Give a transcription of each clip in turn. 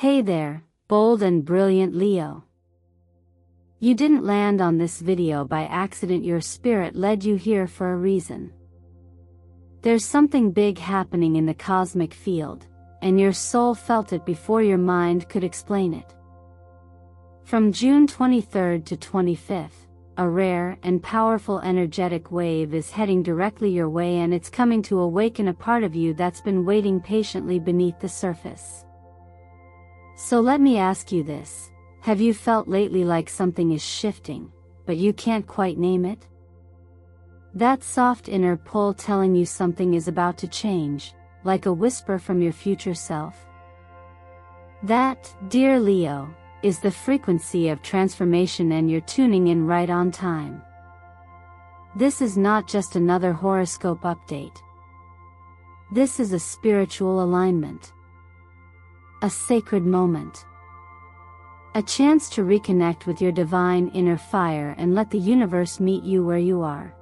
Hey there, bold and brilliant Leo. You didn't land on this video by accident. Your spirit led you here for a reason. There's something big happening in the cosmic field, and your soul felt it before your mind could explain it. From June 23rd to 25th, a rare and powerful energetic wave is heading directly your way, and it's coming to awaken a part of you that's been waiting patiently beneath the surface. So let me ask you this, have you felt lately like something is shifting, but you can't quite name it? That soft inner pull telling you something is about to change, like a whisper from your future self? That, dear Leo, is the frequency of transformation, and you're tuning in right on time. This is not just another horoscope update. This is a spiritual alignment. A sacred moment. A chance to reconnect with your divine inner fire and let the universe meet you where you are.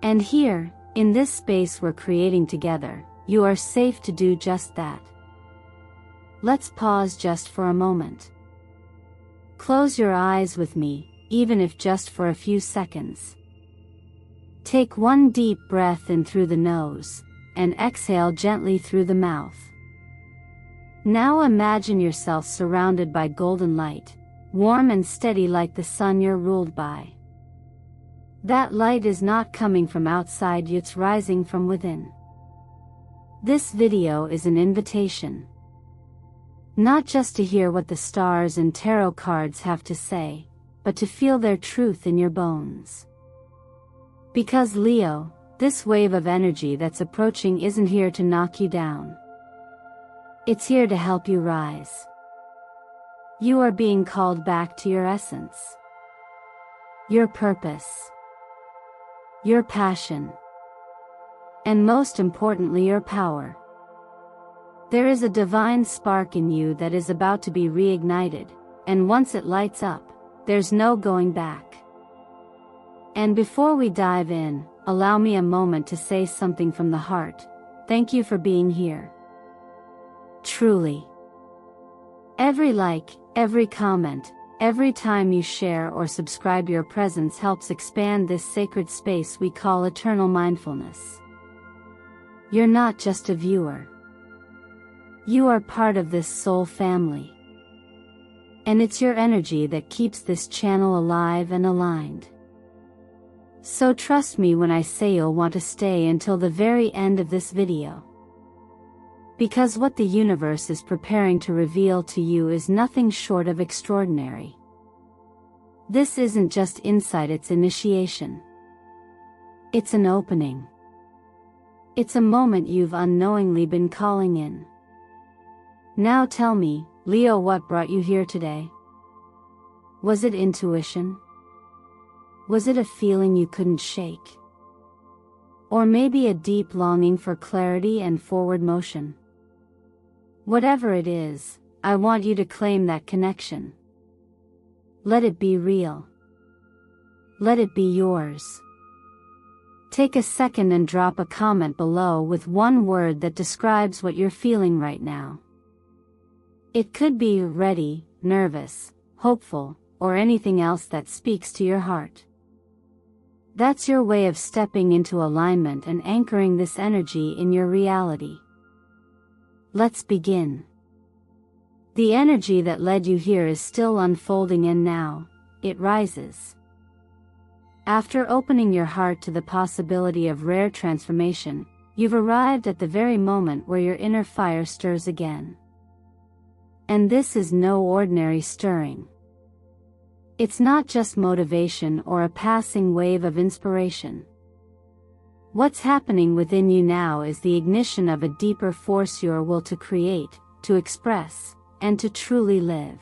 And here, in this space we're creating together, you are safe to do just that. Let's pause just for a moment. Close your eyes with me, even if just for a few seconds. Take one deep breath in through the nose, and exhale gently through the mouth. Now imagine yourself surrounded by golden light, warm and steady like the sun you're ruled by. That light is not coming from outside you, it's rising from within. This video is an invitation. Not just to hear what the stars and tarot cards have to say, but to feel their truth in your bones. Because Leo, this wave of energy that's approaching isn't here to knock you down. It's here to help you rise. You are being called back to your essence. Your purpose. Your passion. And most importantly, your power. There is a divine spark in you that is about to be reignited, and once it lights up, there's no going back. And before we dive in, allow me a moment to say something from the heart. Thank you for being here. Truly. Every like, every comment, every time you share or subscribe, your presence helps expand this sacred space we call eternal mindfulness. You're not just a viewer. You are part of this soul family. And it's your energy that keeps this channel alive and aligned. So trust me when I say you'll want to stay until the very end of this video. Because what the universe is preparing to reveal to you is nothing short of extraordinary. This isn't just insight, it's initiation. It's an opening. It's a moment you've unknowingly been calling in. Now tell me, Leo, what brought you here today? Was it intuition? Was it a feeling you couldn't shake? Or maybe a deep longing for clarity and forward motion? Whatever it is, I want you to claim that connection. Let it be real. Let it be yours. Take a second and drop a comment below with one word that describes what you're feeling right now. It could be ready, nervous, hopeful, or anything else that speaks to your heart. That's your way of stepping into alignment and anchoring this energy in your reality. Let's begin. The energy that led you here is still unfolding, and now, it rises. After opening your heart to the possibility of rare transformation, you've arrived at the very moment where your inner fire stirs again. And this is no ordinary stirring. It's not just motivation or a passing wave of inspiration. What's happening within you now is the ignition of a deeper force, your will to create, to express, and to truly live.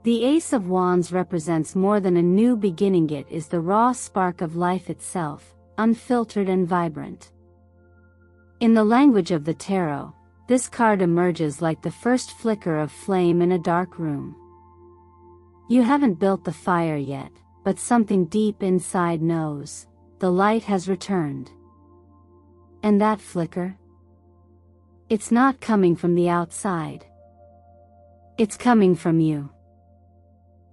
The Ace of Wands represents more than a new beginning, it is the raw spark of life itself, unfiltered and vibrant. In the language of the tarot, this card emerges like the first flicker of flame in a dark room. You haven't built the fire yet, but something deep inside knows. The light has returned. And that flicker? It's not coming from the outside. It's coming from you.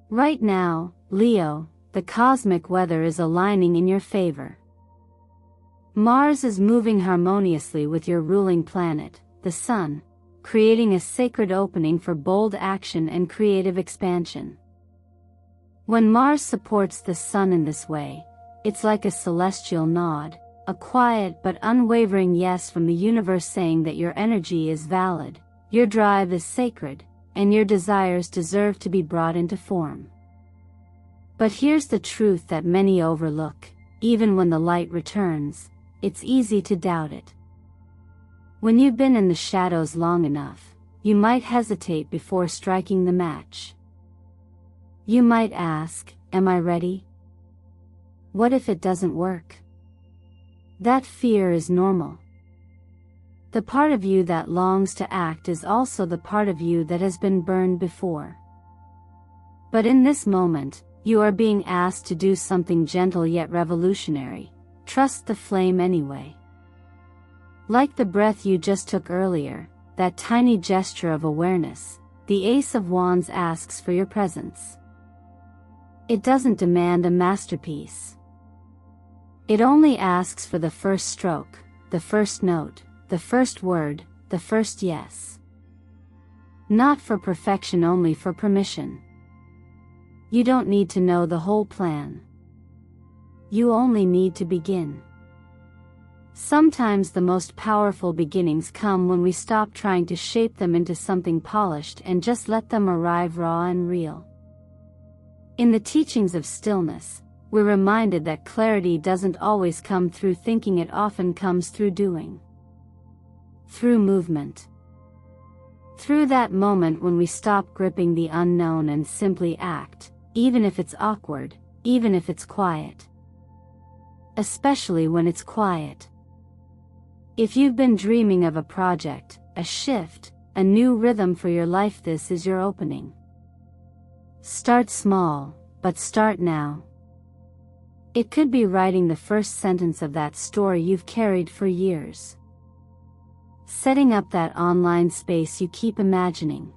Right now, Leo, the cosmic weather is aligning in your favor. Mars is moving harmoniously with your ruling planet, the Sun, creating a sacred opening for bold action and creative expansion. When Mars supports the Sun in this way, it's like a celestial nod, a quiet but unwavering yes from the universe saying that your energy is valid, your drive is sacred, and your desires deserve to be brought into form. But here's the truth that many overlook: even when the light returns, it's easy to doubt it. When you've been in the shadows long enough, you might hesitate before striking the match. You might ask, am I ready? What if it doesn't work? That fear is normal. The part of you that longs to act is also the part of you that has been burned before. But in this moment, you are being asked to do something gentle yet revolutionary: trust the flame anyway. Like the breath you just took earlier, that tiny gesture of awareness, the Ace of Wands asks for your presence. It doesn't demand a masterpiece. It only asks for the first stroke, the first note, the first word, the first yes. Not for perfection, only for permission. You don't need to know the whole plan. You only need to begin. Sometimes the most powerful beginnings come when we stop trying to shape them into something polished and just let them arrive raw and real. In the teachings of Stillness, we're reminded that clarity doesn't always come through thinking, it often comes through doing. Through movement. Through that moment when we stop gripping the unknown and simply act, even if it's awkward, even if it's quiet. Especially when it's quiet. If you've been dreaming of a project, a shift, a new rhythm for your life, this is your opening. Start small, but start now. It could be writing the first sentence of that story you've carried for years. Setting up that online space you keep imagining.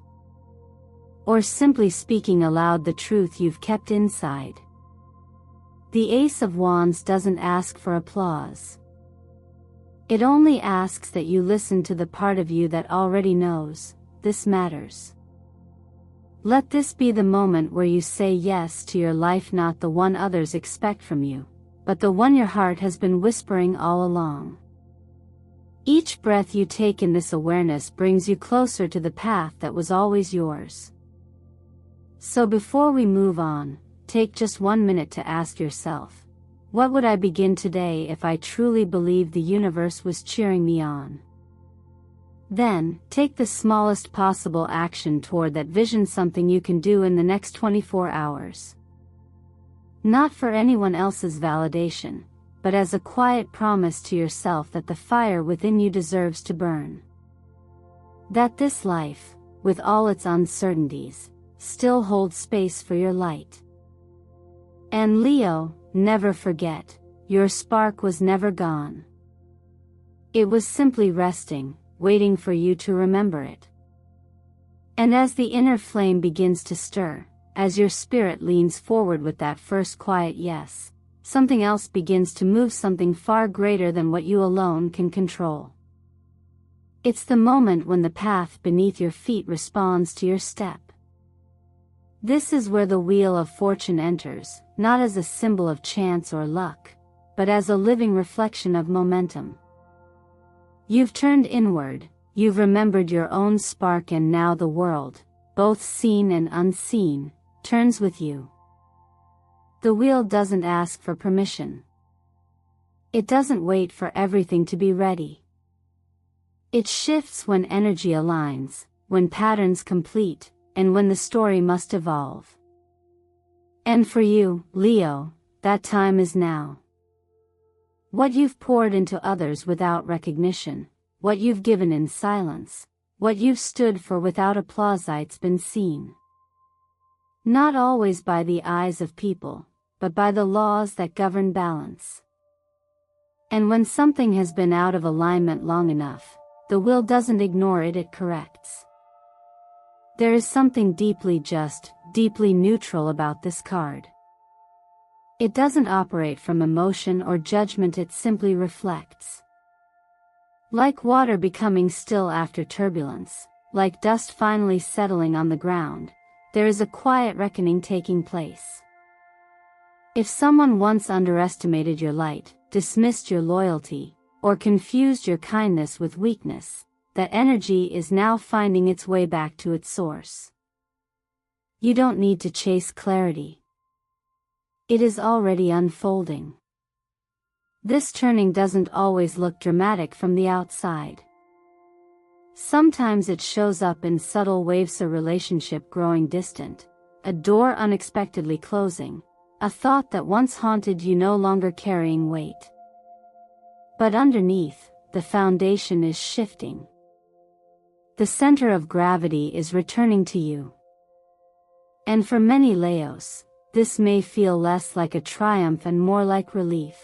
Or simply speaking aloud the truth you've kept inside. The Ace of Wands doesn't ask for applause. It only asks that you listen to the part of you that already knows, this matters. Let this be the moment where you say yes to your life, not the one others expect from you, but the one your heart has been whispering all along. Each breath you take in this awareness brings you closer to the path that was always yours. So before we move on, take just 1 minute to ask yourself, what would I begin today if I truly believed the universe was cheering me on? Then, take the smallest possible action toward that vision, something you can do in the next 24 hours. Not for anyone else's validation, but as a quiet promise to yourself that the fire within you deserves to burn. That this life, with all its uncertainties, still holds space for your light. And Leo, never forget, your spark was never gone. It was simply resting, waiting for you to remember it. And as the inner flame begins to stir, as your spirit leans forward with that first quiet yes, something else begins to move, something far greater than what you alone can control. It's the moment when the path beneath your feet responds to your step. This is where the wheel of fortune enters, not as a symbol of chance or luck, but as a living reflection of momentum. You've turned inward, you've remembered your own spark, and now the world, both seen and unseen, turns with you. The wheel doesn't ask for permission. It doesn't wait for everything to be ready. It shifts when energy aligns, when patterns complete, and when the story must evolve. And for you, Leo, that time is now. What you've poured into others without recognition, what you've given in silence, what you've stood for without applause, it's been seen. Not always by the eyes of people, but by the laws that govern balance. And when something has been out of alignment long enough, the will doesn't ignore it, it corrects. There is something deeply just, deeply neutral about this card. It doesn't operate from emotion or judgment, it simply reflects. Like water becoming still after turbulence, like dust finally settling on the ground, there is a quiet reckoning taking place. If someone once underestimated your light, dismissed your loyalty, or confused your kindness with weakness, that energy is now finding its way back to its source. You don't need to chase clarity. It is already unfolding. This turning doesn't always look dramatic from the outside. Sometimes it shows up in subtle waves: a relationship growing distant, a door unexpectedly closing, a thought that once haunted you no longer carrying weight. But underneath, the foundation is shifting. The center of gravity is returning to you. And for many Leos, this may feel less like a triumph and more like relief.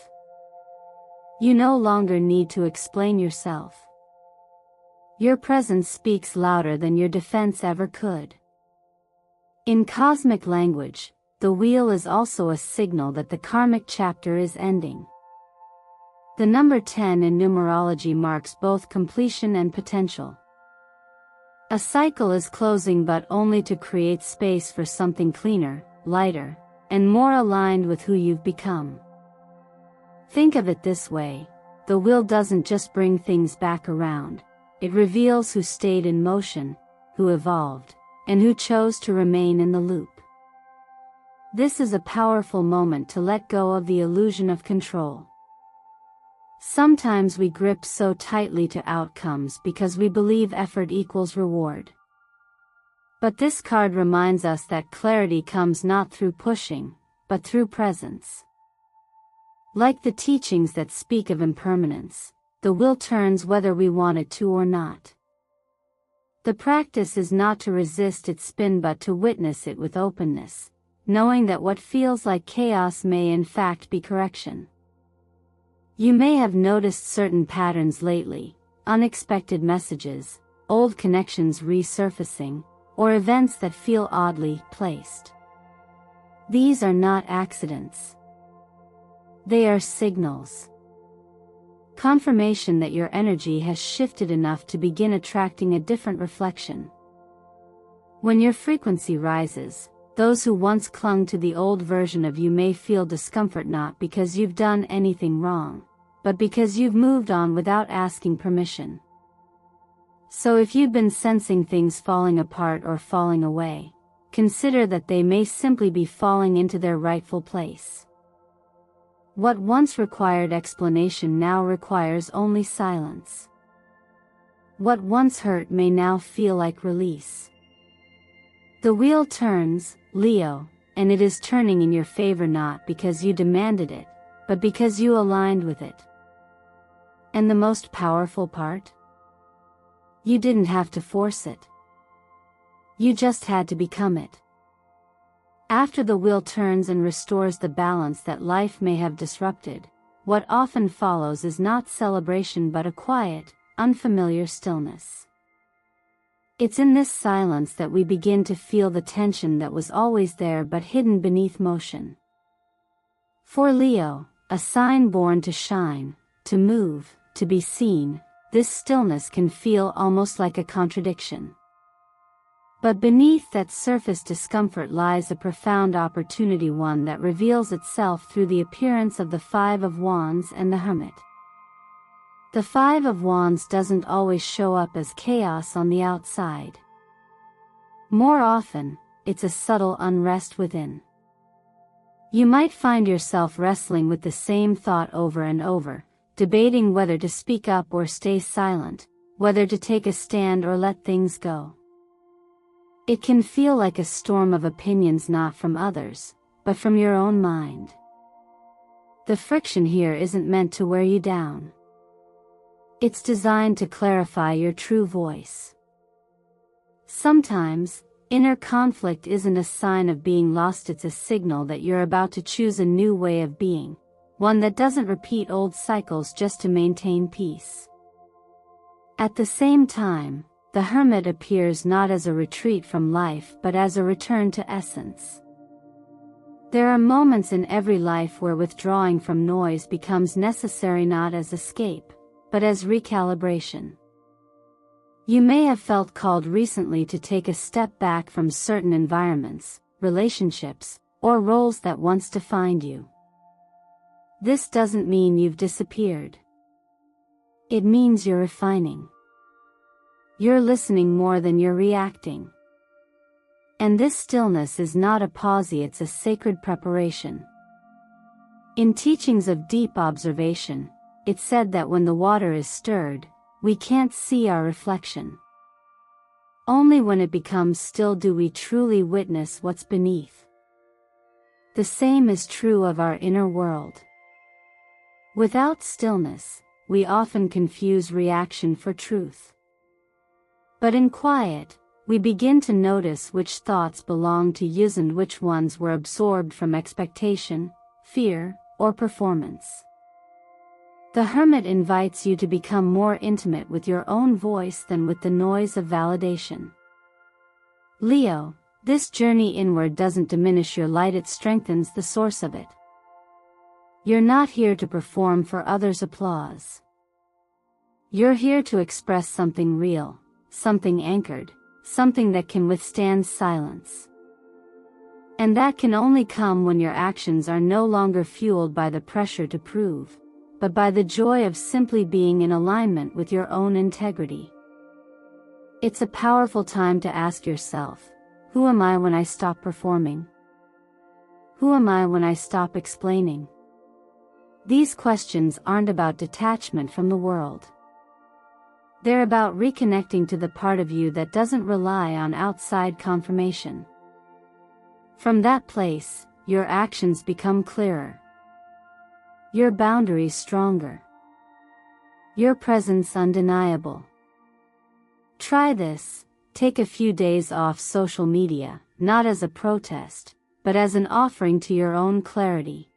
You no longer need to explain yourself. Your presence speaks louder than your defense ever could. In cosmic language, the wheel is also a signal that the karmic chapter is ending. The number 10 in numerology marks both completion and potential. A cycle is closing, but only to create space for something cleaner, lighter, and more aligned with who you've become. Think of it this way: the wheel doesn't just bring things back around, it reveals who stayed in motion, who evolved, and who chose to remain in the loop. This is a powerful moment to let go of the illusion of control. Sometimes we grip so tightly to outcomes because we believe effort equals reward. But this card reminds us that clarity comes not through pushing, but through presence. Like the teachings that speak of impermanence, the wheel turns whether we want it to or not. The practice is not to resist its spin but to witness it with openness, knowing that what feels like chaos may in fact be correction. You may have noticed certain patterns lately: unexpected messages, old connections resurfacing, or events that feel oddly placed. These are not accidents. They are signals. Confirmation that your energy has shifted enough to begin attracting a different reflection. When your frequency rises, those who once clung to the old version of you may feel discomfort, not because you've done anything wrong, but because you've moved on without asking permission. So if you've been sensing things falling apart or falling away, consider that they may simply be falling into their rightful place. What once required explanation now requires only silence. What once hurt may now feel like release. The wheel turns, Leo, and it is turning in your favor not because you demanded it, but because you aligned with it. And the most powerful part? You didn't have to force it. You just had to become it. After the wheel turns and restores the balance that life may have disrupted, what often follows is not celebration but a quiet, unfamiliar stillness. It's in this silence that we begin to feel the tension that was always there but hidden beneath motion. For Leo, a sign born to shine, to move, to be seen, this stillness can feel almost like a contradiction. But beneath that surface discomfort lies a profound opportunity, one that reveals itself through the appearance of the Five of Wands and the Hermit. The Five of Wands doesn't always show up as chaos on the outside. More often, it's a subtle unrest within. You might find yourself wrestling with the same thought over and over, debating whether to speak up or stay silent, whether to take a stand or let things go. It can feel like a storm of opinions, not from others, but from your own mind. The friction here isn't meant to wear you down. It's designed to clarify your true voice. Sometimes, inner conflict isn't a sign of being lost, it's a signal that you're about to choose a new way of being, one that doesn't repeat old cycles just to maintain peace. At the same time, the hermit appears not as a retreat from life but as a return to essence. There are moments in every life where withdrawing from noise becomes necessary not as escape, but as recalibration. You may have felt called recently to take a step back from certain environments, relationships, or roles that once defined you. This doesn't mean you've disappeared. It means you're refining. You're listening more than you're reacting. And this stillness is not a pause, it's a sacred preparation. In teachings of deep observation, it's said that when the water is stirred, we can't see our reflection. Only when it becomes still do we truly witness what's beneath. The same is true of our inner world. Without stillness, we often confuse reaction for truth. But in quiet, we begin to notice which thoughts belong to us and which ones were absorbed from expectation, fear, or performance. The hermit invites you to become more intimate with your own voice than with the noise of validation. Leo, this journey inward doesn't diminish your light, it strengthens the source of it. You're not here to perform for others' applause. You're here to express something real, something anchored, something that can withstand silence. And that can only come when your actions are no longer fueled by the pressure to prove, but by the joy of simply being in alignment with your own integrity. It's a powerful time to ask yourself, who am I when I stop performing? Who am I when I stop explaining? These questions aren't about detachment from the world. They're about reconnecting to the part of you that doesn't rely on outside confirmation. From that place, your actions become clearer. Your boundaries stronger. Your presence undeniable. Try this, take a few days off social media, not as a protest, but as an offering to your own clarity.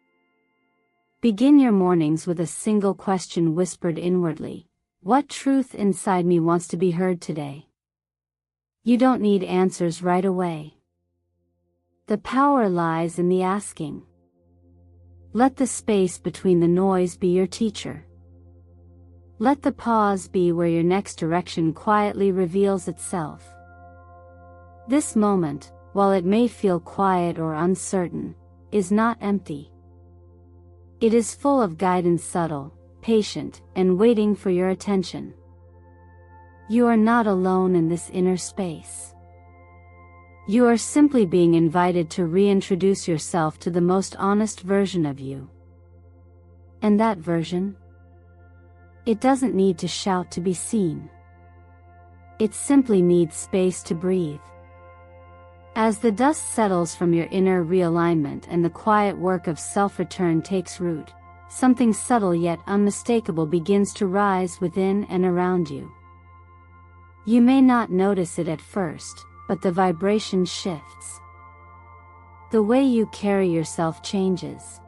Begin your mornings with a single question whispered inwardly. What truth inside me wants to be heard today? You don't need answers right away. The power lies in the asking. Let the space between the noise be your teacher. Let the pause be where your next direction quietly reveals itself. This moment, while it may feel quiet or uncertain, is not empty. It is full of guidance, subtle, patient, and waiting for your attention. You are not alone in this inner space. You are simply being invited to reintroduce yourself to the most honest version of you. And that version? It doesn't need to shout to be seen. It simply needs space to breathe. As the dust settles from your inner realignment and the quiet work of self-return takes root, something subtle yet unmistakable begins to rise within and around you. You may not notice it at first, but the vibration shifts. The way you carry yourself changes.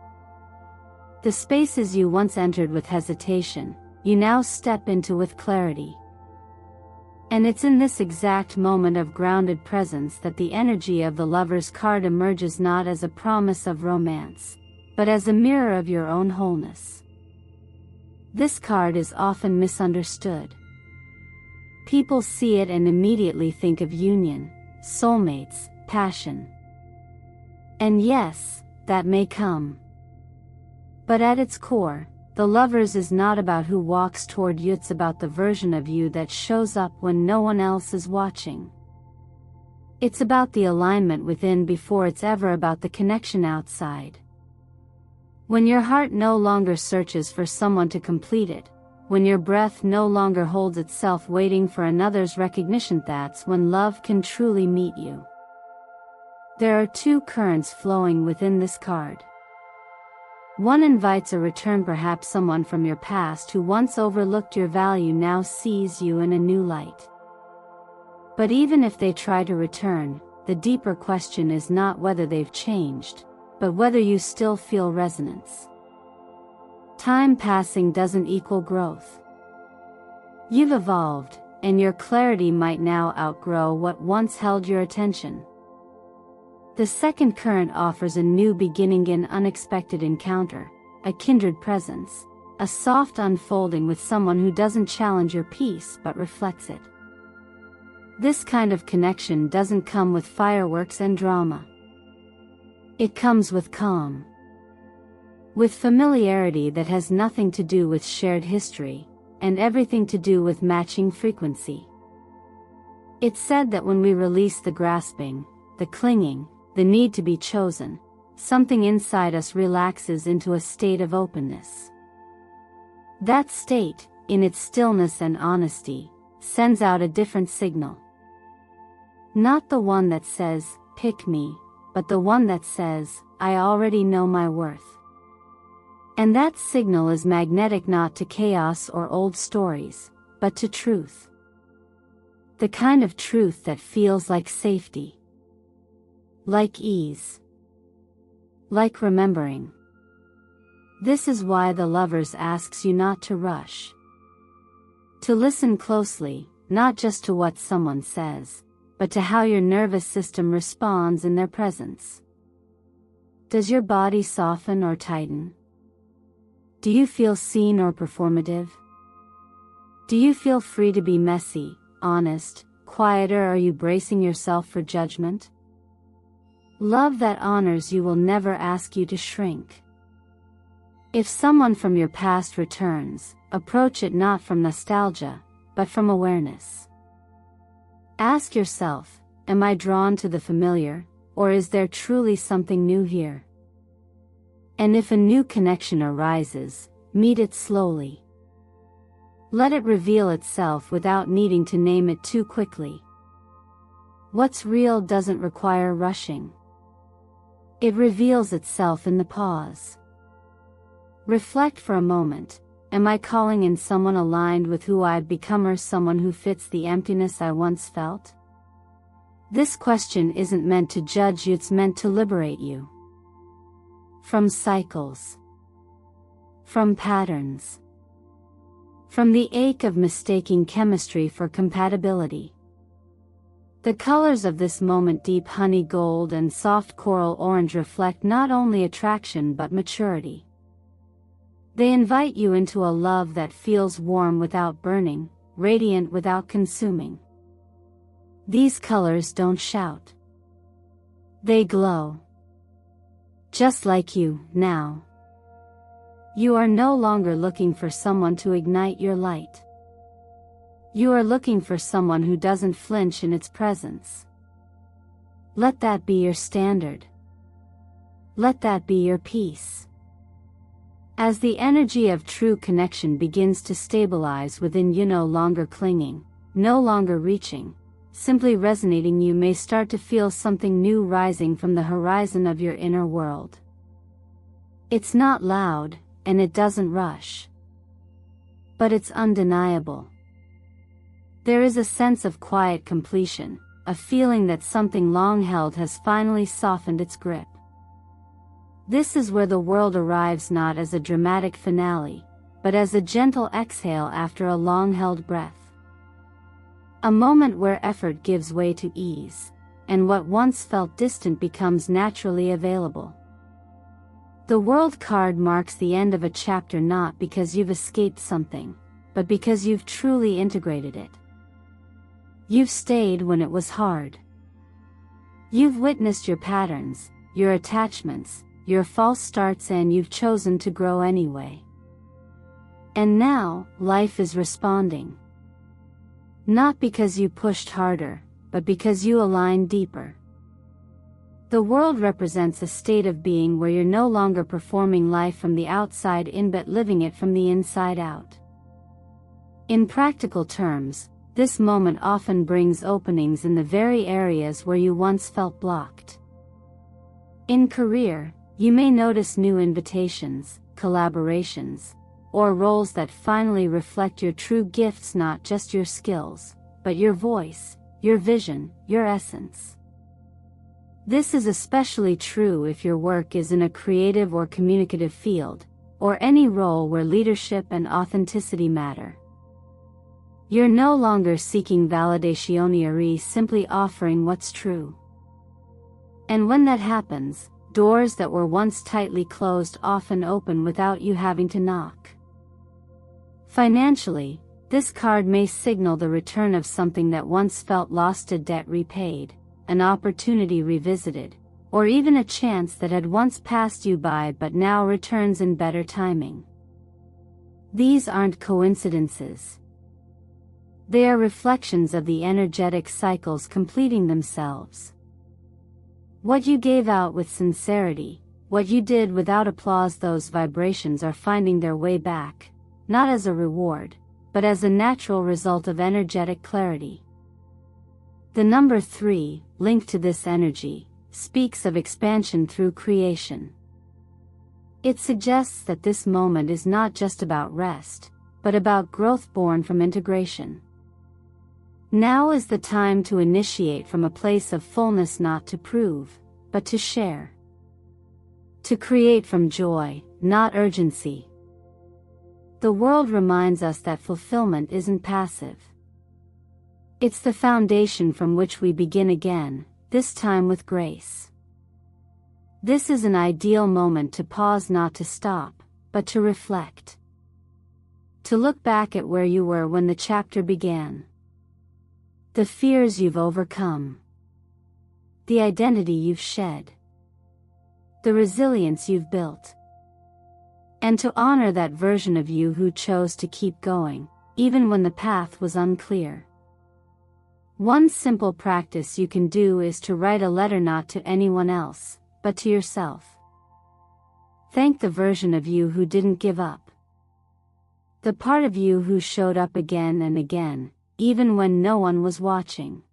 The spaces you once entered with hesitation, you now step into with clarity. And it's in this exact moment of grounded presence that the energy of the Lover's card emerges, not as a promise of romance, but as a mirror of your own wholeness. This card is often misunderstood. People see it and immediately think of union, soulmates, passion. And yes, that may come. But at its core, the Lovers is not about who walks toward you, it's about the version of you that shows up when no one else is watching. It's about the alignment within before it's ever about the connection outside. When your heart no longer searches for someone to complete it, when your breath no longer holds itself waiting for another's recognition, that's when love can truly meet you. There are two currents flowing within this card. One invites a return, perhaps someone from your past who once overlooked your value now sees you in a new light. But even if they try to return, the deeper question is not whether they've changed, but whether you still feel resonance. Time passing doesn't equal growth. You've evolved, and your clarity might now outgrow what once held your attention. The second current offers a new beginning, an unexpected encounter, a kindred presence, a soft unfolding with someone who doesn't challenge your peace but reflects it. This kind of connection doesn't come with fireworks and drama. It comes with calm. With familiarity that has nothing to do with shared history, and everything to do with matching frequency. It's said that when we release the grasping, the clinging, the need to be chosen, something inside us relaxes into a state of openness. That state, in its stillness and honesty, sends out a different signal. Not the one that says, "Pick me," but the one that says, "I already know my worth." And that signal is magnetic, not to chaos or old stories, but to truth. The kind of truth that feels like safety, like ease, like remembering. This is why the Lovers asks you not to rush. To listen closely, not just to what someone says, but to how your nervous system responds in their presence. Does your body soften or tighten? Do you feel seen or performative? Do you feel free to be messy, honest, quiet, or are you bracing yourself for judgment? Love that honors you will never ask you to shrink. If someone from your past returns, approach it not from nostalgia, but from awareness. Ask yourself, am I drawn to the familiar, or is there truly something new here? And if a new connection arises, meet it slowly. Let it reveal itself without needing to name it too quickly. What's real doesn't require rushing. It reveals itself in the pause. Reflect for a moment. Am I calling in someone aligned with who I've become, or someone who fits the emptiness I once felt? This question isn't meant to judge you, it's meant to liberate you. From cycles. From patterns. From the ache of mistaking chemistry for compatibility. The colors of this moment, deep honey gold and soft coral orange, reflect not only attraction but maturity. They invite you into a love that feels warm without burning, radiant without consuming. These colors don't shout. They glow. Just like you, now. You are no longer looking for someone to ignite your light. You are looking for someone who doesn't flinch in its presence. Let that be your standard. Let that be your peace. As the energy of true connection begins to stabilize within you, no longer clinging, no longer reaching, simply resonating, you may start to feel something new rising from the horizon of your inner world. It's not loud, and it doesn't rush. But it's undeniable. There is a sense of quiet completion, a feeling that something long held has finally softened its grip. This is where the world arrives, not as a dramatic finale, but as a gentle exhale after a long-held breath. A moment where effort gives way to ease, and what once felt distant becomes naturally available. The World card marks the end of a chapter, not because you've escaped something, but because you've truly integrated it. You've stayed when it was hard. You've witnessed your patterns, your attachments, your false starts, and you've chosen to grow anyway. And now, life is responding. Not because you pushed harder, but because you aligned deeper. The world represents a state of being where you're no longer performing life from the outside in but living it from the inside out. In practical terms, this moment often brings openings in the very areas where you once felt blocked. In career, you may notice new invitations, collaborations, or roles that finally reflect your true gifts, not just your skills, but your voice, your vision, your essence. This is especially true if your work is in a creative or communicative field, or any role where leadership and authenticity matter. You're no longer seeking validation, you're simply offering what's true. And when that happens, doors that were once tightly closed often open without you having to knock. Financially, this card may signal the return of something that once felt lost, a debt repaid, an opportunity revisited, or even a chance that had once passed you by but now returns in better timing. These aren't coincidences. They are reflections of the energetic cycles completing themselves. What you gave out with sincerity, what you did without applause, those vibrations are finding their way back, not as a reward, but as a natural result of energetic clarity. The number 3, linked to this energy, speaks of expansion through creation. It suggests that this moment is not just about rest, but about growth born from integration. Now is the time to initiate from a place of fullness, not to prove, but to share. To create from joy, not urgency. The world reminds us that fulfillment isn't passive. It's the foundation from which we begin again, this time with grace. This is an ideal moment to pause, not to stop, but to reflect. To look back at where you were when the chapter began. The fears you've overcome. The identity you've shed. The resilience you've built. And to honor that version of you who chose to keep going, even when the path was unclear. One simple practice you can do is to write a letter, not to anyone else, but to yourself. Thank the version of you who didn't give up. The part of you who showed up again and again, even when no one was watching.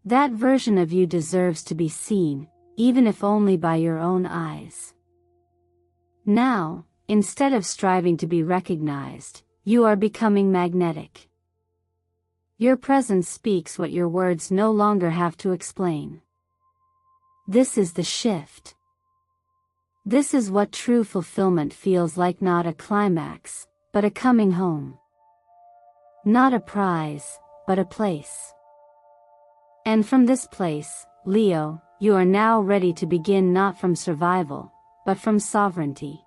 That version of you deserves to be seen, even if only by your own eyes. Now, instead of striving to be recognized, you are becoming magnetic. Your presence speaks what your words no longer have to explain. This is the shift. This is what true fulfillment feels like, not a climax, but a coming home. Not a prize, but a place. And from this place, Leo, you are now ready to begin, not from survival, but from sovereignty.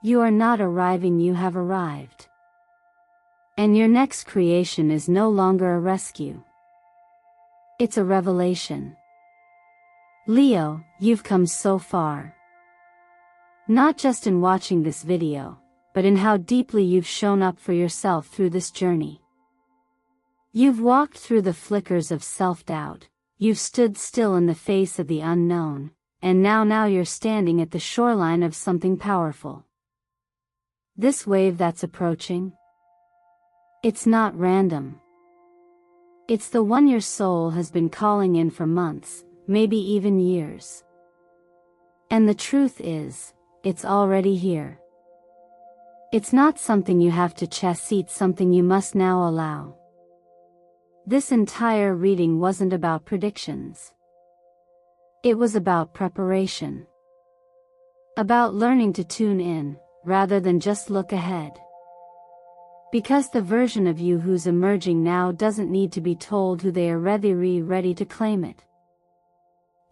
You are not arriving, you have arrived. And your next creation is no longer a rescue. It's a revelation. Leo, you've come so far. Not just in watching this video, but in how deeply you've shown up for yourself through this journey. You've walked through the flickers of self-doubt, you've stood still in the face of the unknown, and now you're standing at the shoreline of something powerful. This wave that's approaching? It's not random. It's the one your soul has been calling in for months, maybe even years. And the truth is, it's already here. It's not something you have to chase, it's something you must now allow. This entire reading wasn't about predictions. It was about preparation. About learning to tune in, rather than just look ahead. Because the version of you who's emerging now doesn't need to be told who they are, ready to claim it.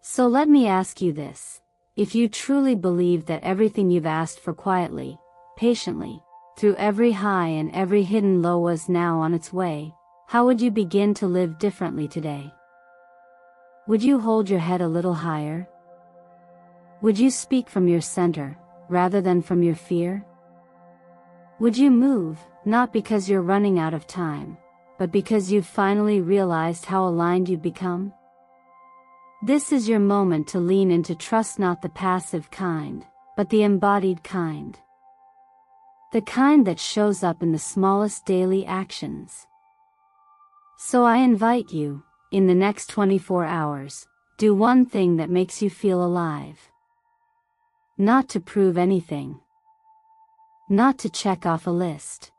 So let me ask you this. If you truly believe that everything you've asked for quietly, patiently, through every high and every hidden low was now on its way, how would you begin to live differently today? Would you hold your head a little higher? Would you speak from your center, rather than from your fear? Would you move, not because you're running out of time, but because you've finally realized how aligned you've become? This is your moment to lean into trust, not the passive kind, but the embodied kind. The kind that shows up in the smallest daily actions. So I invite you, in the next 24 hours, do one thing that makes you feel alive. Not to prove anything. Not to check off a list.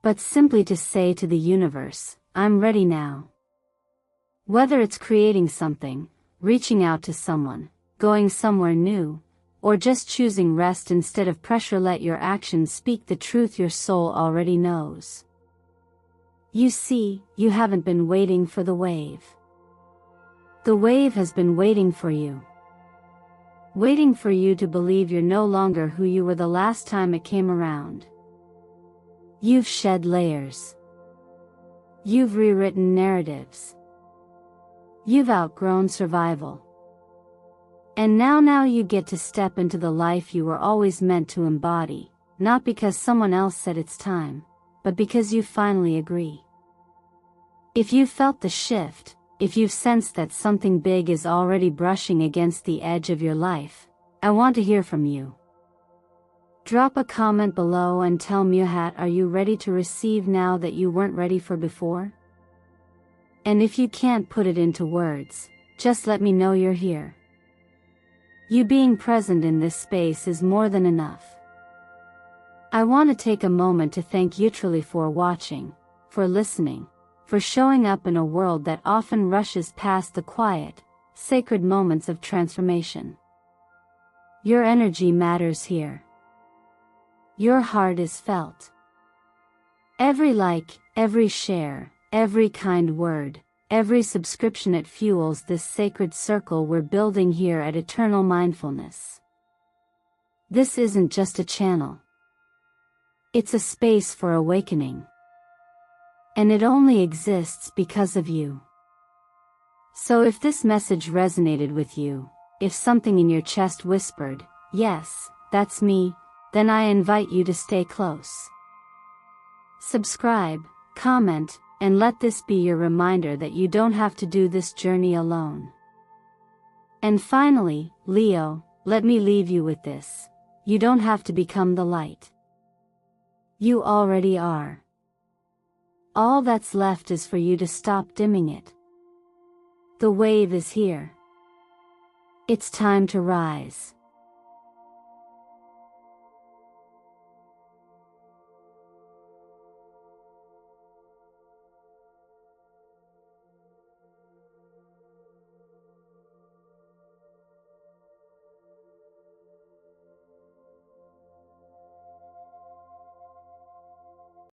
But simply to say to the universe, I'm ready now. Whether it's creating something, reaching out to someone, going somewhere new, or just choosing rest instead of pressure, let your actions speak the truth your soul already knows. You see, you haven't been waiting for the wave. The wave has been waiting for you. Waiting for you to believe you're no longer who you were the last time it came around. You've shed layers. You've rewritten narratives. You've outgrown survival. And now you get to step into the life you were always meant to embody, not because someone else said it's time, but because you finally agree. If you've felt the shift, if you've sensed that something big is already brushing against the edge of your life, I want to hear from you. Drop a comment below and tell me, are you ready to receive now that you weren't ready for before? And if you can't put it into words, just let me know you're here. You being present in this space is more than enough. I want to take a moment to thank you truly for watching, for listening, for showing up in a world that often rushes past the quiet, sacred moments of transformation. Your energy matters here. Your heart is felt. Every like, every share, every kind word, every subscription, it fuels this sacred circle we're building here at Eternal Mindfulness. This isn't just a channel. It's a space for awakening. And it only exists because of you. So if this message resonated with you, if something in your chest whispered, "Yes, that's me," then I invite you to stay close. Subscribe, comment, and let this be your reminder that you don't have to do this journey alone. And finally, Leo, let me leave you with this. You don't have to become the light. You already are. All that's left is for you to stop dimming it. The wave is here. It's time to rise.